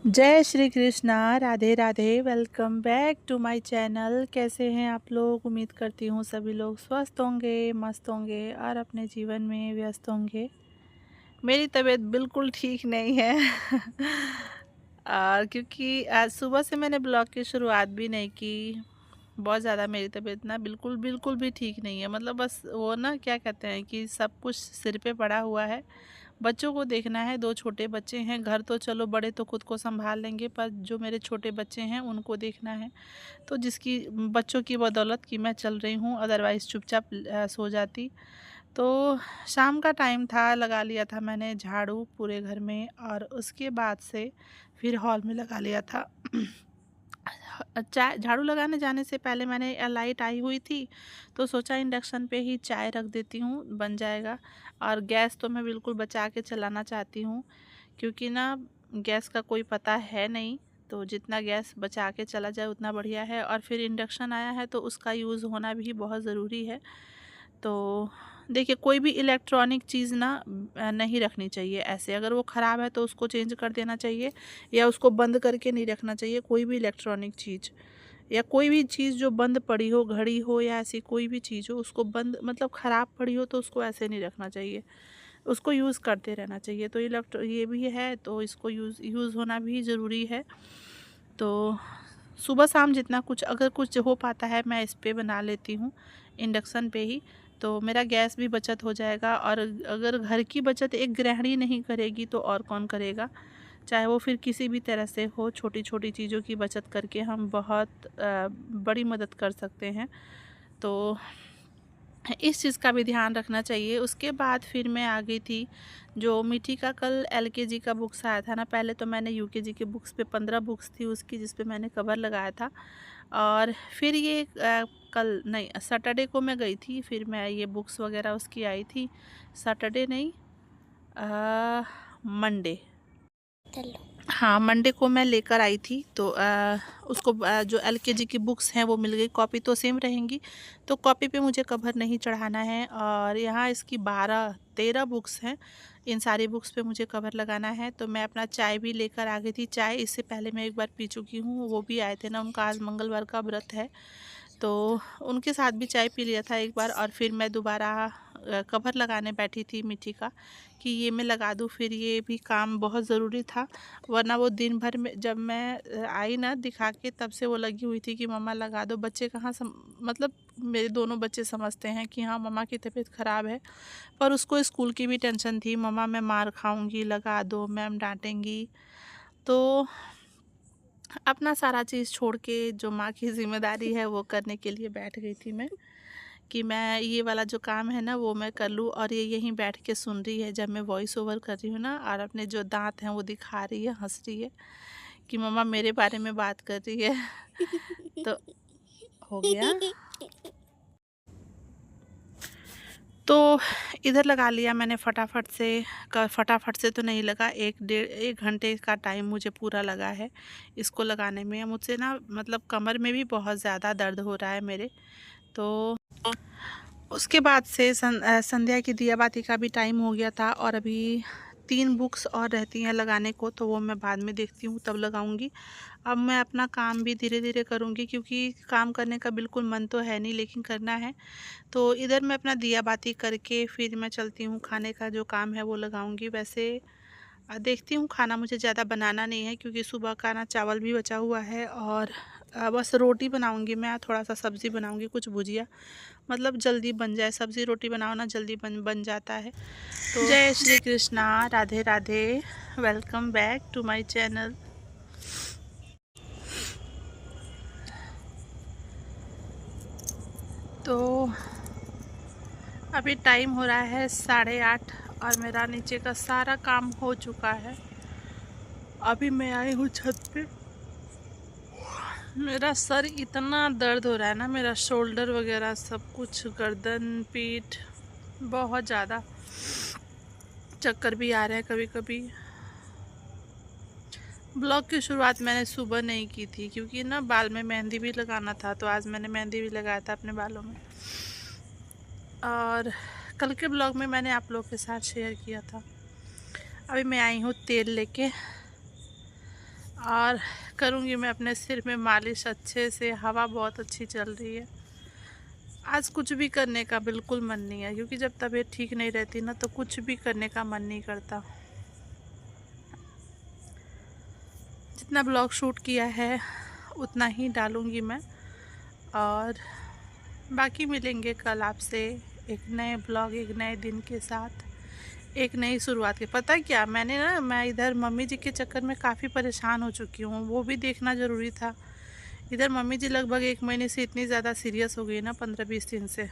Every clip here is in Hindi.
जय Shri Krishna. Radhe Radhe. Welcome back to my channel. कैसे हैं आप लोग? उम्मीद करती हूँ सभी लोग स्वस्थ होंगे, मस्त होंगे और अपने जीवन में व्यस्त होंगे। मेरी तबीयत बिल्कुल ठीक नहीं है और क्योंकि आज सुबह से मैंने ब्लॉग की शुरुआत भी नहीं की। बहुत ज़्यादा मेरी तबीयत ना बिल्कुल बिल्कुल भी ठीक नहीं है। मतलब बस वो ना क्या कहते हैं कि सब कुछ सिर पे पड़ा हुआ है। बच्चों को देखना है, 2 छोटे बच्चे हैं। घर तो चलो बड़े तो खुद को सँभाल लेंगे, पर जो मेरे छोटे बच्चे हैं उनको देखना है। तो जिसकी बच्चों की बदौलत कि मैं चल रही हूँ, अदरवाइज़ चुपचाप सो जाती। तो शाम का टाइम था, लगा लिया था मैंने झाड़ू पूरे घर में और उसके बाद से फिर हॉल में लगा लिया था। चाय झाड़ू लगाने जाने से पहले मैंने लाइट आई हुई थी, तो सोचा इंडक्शन पे ही चाय रख देती हूँ, बन जाएगा। और गैस तो मैं बिल्कुल बचा के चलाना चाहती हूँ, क्योंकि ना गैस का कोई पता है नहीं। तो जितना गैस बचा के चला जाए उतना बढ़िया है। और फिर इंडक्शन आया है तो उसका यूज़ होना भी बहुत ज़रूरी है। तो देखिए, कोई भी इलेक्ट्रॉनिक चीज़ ना नहीं रखनी चाहिए ऐसे। अगर वो ख़राब है तो उसको चेंज कर देना चाहिए, या उसको बंद करके नहीं रखना चाहिए। कोई भी इलेक्ट्रॉनिक चीज़ या कोई भी चीज़ जो बंद पड़ी हो, घड़ी हो या ऐसी कोई भी चीज़ हो, उसको बंद मतलब ख़राब पड़ी हो तो उसको ऐसे नहीं रखना चाहिए, उसको यूज़ करते रहना चाहिए। तो ये भी है, तो इसको यूज़ होना भी ज़रूरी है। तो सुबह शाम जितना कुछ अगर कुछ हो पाता है मैं इस पे बना लेती हूँ, इंडक्शन पे ही। तो मेरा गैस भी बचत हो जाएगा। और अगर घर की बचत एक गृहिणी नहीं करेगी तो और कौन करेगा? चाहे वो फिर किसी भी तरह से हो, छोटी-छोटी चीज़ों की बचत करके हम बहुत बड़ी मदद कर सकते हैं। तो इस चीज़ का भी ध्यान रखना चाहिए। उसके बाद फिर मैं आ गई थी, जो मीठी का कल एलकेजी का बुक्स आया था ना, पहले तो मैंने यूकेजी के बुक्स पे 15 बुक्स थी उसकी, जिस पे मैंने कवर लगाया था। और फिर ये कल नहीं, सैटरडे को मैं गई थी, फिर मैं ये बुक्स वगैरह उसकी आई थी। सैटरडे नहीं, मंडे। हाँ, मंडे को मैं लेकर आई थी। तो उसको जो एलकेजी की बुक्स हैं वो मिल गई। कॉपी तो सेम रहेंगी, तो कॉपी पे मुझे कवर नहीं चढ़ाना है। और यहाँ इसकी 12-13 बुक्स हैं, इन सारी बुक्स पे मुझे कवर लगाना है। तो मैं अपना चाय भी लेकर आ गई थी। चाय इससे पहले मैं एक बार पी चुकी हूँ, वो भी आए थे ना, उनका आज मंगलवार का व्रत है, तो उनके साथ भी चाय पी लिया था एक बार। और फिर मैं दोबारा कवर लगाने बैठी थी मीठी का, कि ये मैं लगा दूँ। फिर ये भी काम बहुत ज़रूरी था, वरना वो दिन भर में जब मैं आई ना दिखा के, तब से वो लगी हुई थी कि मम्मा लगा दो। बच्चे कहाँ मतलब मेरे दोनों बच्चे समझते हैं कि हाँ मम्मा की तबीयत ख़राब है, पर उसको स्कूल की भी टेंशन थी। मम्मा मैं मार खाऊंगी, लगा दो, मैम डांटेंगी। तो अपना सारा चीज़ छोड़ के जो माँ की ज़िम्मेदारी है वो करने के लिए बैठ गई थी मैं, कि मैं ये वाला जो काम है ना वो मैं कर लूँ। और ये यहीं बैठ के सुन रही है जब मैं वॉइस ओवर कर रही हूँ ना, और अपने जो दांत हैं वो दिखा रही है, हंस रही है कि मम्मा मेरे बारे में बात कर रही है। तो हो गया। तो इधर लगा लिया मैंने फटाफट से। फटाफट से तो नहीं लगा, 1 घंटे का टाइम मुझे पूरा लगा है इसको लगाने में। मुझसे ना मतलब कमर में भी बहुत ज़्यादा दर्द हो रहा है मेरे। तो उसके बाद से संध्या की दिया बाती का भी टाइम हो गया था, और अभी 3 बुक्स और रहती हैं लगाने को, तो वो मैं बाद में देखती हूँ तब लगाऊंगी। अब मैं अपना काम भी धीरे धीरे करूँगी, क्योंकि काम करने का बिल्कुल मन तो है नहीं, लेकिन करना है। तो इधर मैं अपना दिया बाती करके फिर मैं चलती हूँ, खाने का जो काम है वो लगाऊंगी। वैसे देखती हूँ, खाना मुझे ज़्यादा बनाना नहीं है, क्योंकि सुबह का ना चावल भी बचा हुआ है। और बस रोटी बनाऊंगी मैं, थोड़ा सा सब्ज़ी बनाऊंगी, कुछ भुजिया, मतलब जल्दी बन जाए। सब्ज़ी रोटी बनाओ ना, जल्दी बन जाता है। तो जय Shri Krishna. Radhe Radhe. Welcome back to my channel. तो अभी टाइम हो रहा है 8:30, और मेरा नीचे का सारा काम हो चुका है। अभी मैं आई हूँ छत पे। मेरा सर इतना दर्द हो रहा है ना, मेरा शोल्डर वगैरह सब कुछ, गर्दन, पीठ, बहुत ज़्यादा। चक्कर भी आ रहे हैं कभी कभी। ब्लॉग की शुरुआत मैंने सुबह नहीं की थी, क्योंकि ना बाल में मेहंदी भी लगाना था, तो आज मैंने मेहंदी भी लगाया था अपने बालों में। और कल के ब्लॉग में मैंने आप लोग के साथ शेयर किया था। अभी मैं आई हूँ तेल लेके, और करूँगी मैं अपने सिर में मालिश अच्छे से। हवा बहुत अच्छी चल रही है। आज कुछ भी करने का बिल्कुल मन नहीं है, क्योंकि जब तबीयत ठीक नहीं रहती ना तो कुछ भी करने का मन नहीं करता। जितना ब्लॉग शूट किया है उतना ही डालूँगी मैं, और बाकी मिलेंगे कल आपसे एक नए ब्लॉग, एक नए दिन के साथ, एक नई शुरुआत के। पता है क्या, मैं इधर मम्मी जी के चक्कर में काफ़ी परेशान हो चुकी हूँ, वो भी देखना ज़रूरी था। इधर मम्मी जी लगभग 1 महीने से इतनी ज़्यादा सीरियस हो गई ना, 15-20 दिन से।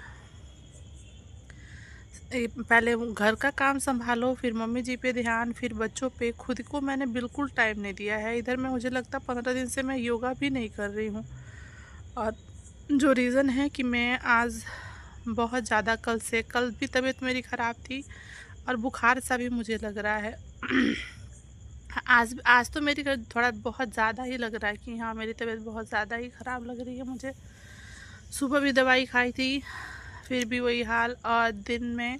पहले घर का काम संभालो, फिर मम्मी जी पे ध्यान, फिर बच्चों पे, खुद को मैंने बिल्कुल टाइम नहीं दिया है। इधर मैं, मुझे लगता 15 दिन से मैं योगा भी नहीं कर रही हूँ। और जो रीज़न है कि मैं आज बहुत ज़्यादा, कल भी तबीयत मेरी ख़राब थी और बुखार सा भी मुझे लग रहा है। आज तो मेरी थोड़ा बहुत ज़्यादा ही लग रहा है कि हाँ, मेरी तबीयत बहुत ज़्यादा ही ख़राब लग रही है मुझे। सुबह भी दवाई खाई थी, फिर भी वही हाल, और दिन में,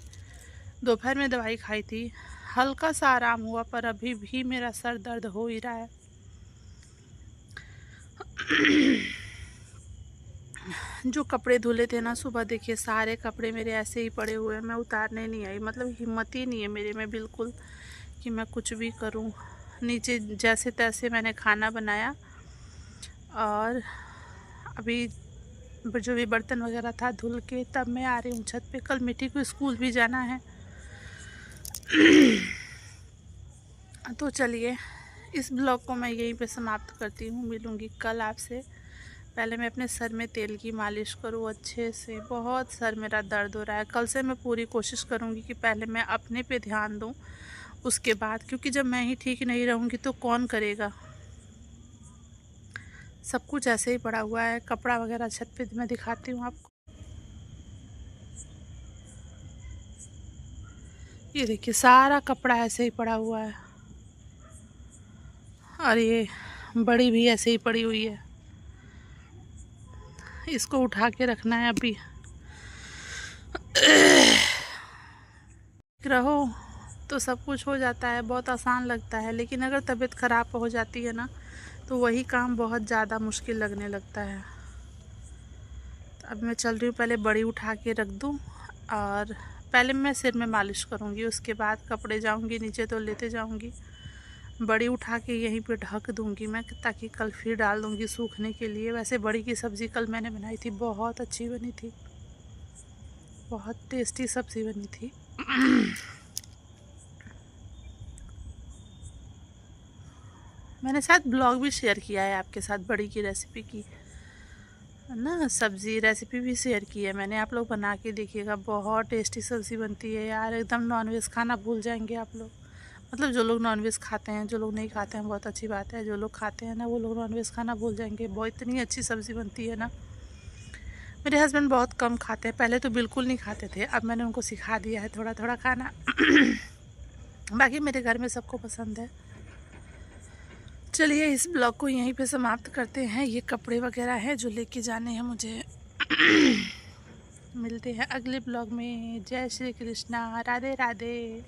दोपहर में दवाई खाई थी, हल्का सा आराम हुआ, पर अभी भी मेरा सर दर्द हो ही रहा है। जो कपड़े धुले थे ना सुबह, देखिए सारे कपड़े मेरे ऐसे ही पड़े हुए हैं, मैं उतारने नहीं आई। मतलब हिम्मत ही नहीं है मेरे में बिल्कुल कि मैं कुछ भी करूं। नीचे जैसे तैसे मैंने खाना बनाया, और अभी जो भी बर्तन वगैरह था धुल के तब मैं आ रही हूँ छत पे। कल मिट्टी को स्कूल भी जाना है। तो चलिए, इस ब्लॉग को मैं यहीं पे समाप्त करती हूँ। मिलूँगी कल आपसे। पहले मैं अपने सर में तेल की मालिश करूँ अच्छे से। बहुत सर मेरा दर्द हो रहा है। कल से मैं पूरी कोशिश करूँगी कि पहले मैं अपने पे ध्यान दूँ, उसके बाद, क्योंकि जब मैं ही ठीक नहीं रहूँगी तो कौन करेगा। सब कुछ ऐसे ही पड़ा हुआ है। कपड़ा वगैरह छत पे मैं दिखाती हूँ आपको। ये देखिए सारा कपड़ा ऐसे ही पड़ा हुआ है, और ये बड़ी भी ऐसे ही पड़ी हुई है। इसको उठा के रखना है अभी। रहो तो सब कुछ हो जाता है, बहुत आसान लगता है, लेकिन अगर तबीयत ख़राब हो जाती है ना तो वही काम बहुत ज़्यादा मुश्किल लगने लगता है। तो अब मैं चल रही हूँ, पहले बड़ी उठा के रख दूँ, और पहले मैं सिर में मालिश करूँगी, उसके बाद कपड़े जाऊँगी नीचे तो लेते जाऊँगी। बड़ी उठा के यहीं पे ढक दूँगी मैं, ताकि कल फिर डाल दूँगी सूखने के लिए। वैसे बड़ी की सब्ज़ी कल मैंने बनाई थी, बहुत अच्छी बनी थी, बहुत टेस्टी सब्ज़ी बनी थी। मैंने शायद ब्लॉग भी शेयर किया है आपके साथ, बड़ी की रेसिपी की ना, सब्ज़ी रेसिपी भी शेयर की है मैंने। आप लोग बना के देखिएगा, बहुत टेस्टी सब्ज़ी बनती है यार। एकदम नॉनवेज खाना भूल जाएंगे आप लोग। मतलब जो लोग नॉनवेज खाते हैं, जो लोग नहीं खाते हैं बहुत अच्छी बात है, जो लोग खाते हैं ना वो लोग नॉनवेज खाना भूल जाएंगे। बहुत इतनी अच्छी सब्ज़ी बनती है ना। मेरे हस्बैंड बहुत कम खाते हैं, पहले तो बिल्कुल नहीं खाते थे, अब मैंने उनको सिखा दिया है थोड़ा थोड़ा खाना। बाकी मेरे घर में सबको पसंद है। चलिए इस ब्लॉग को यहीं पे समाप्त करते हैं। ये कपड़े वगैरह हैं जो लेके जाने हैं मुझे। मिलते हैं अगले ब्लॉग में। जय श्री कृष्णा, राधे राधे।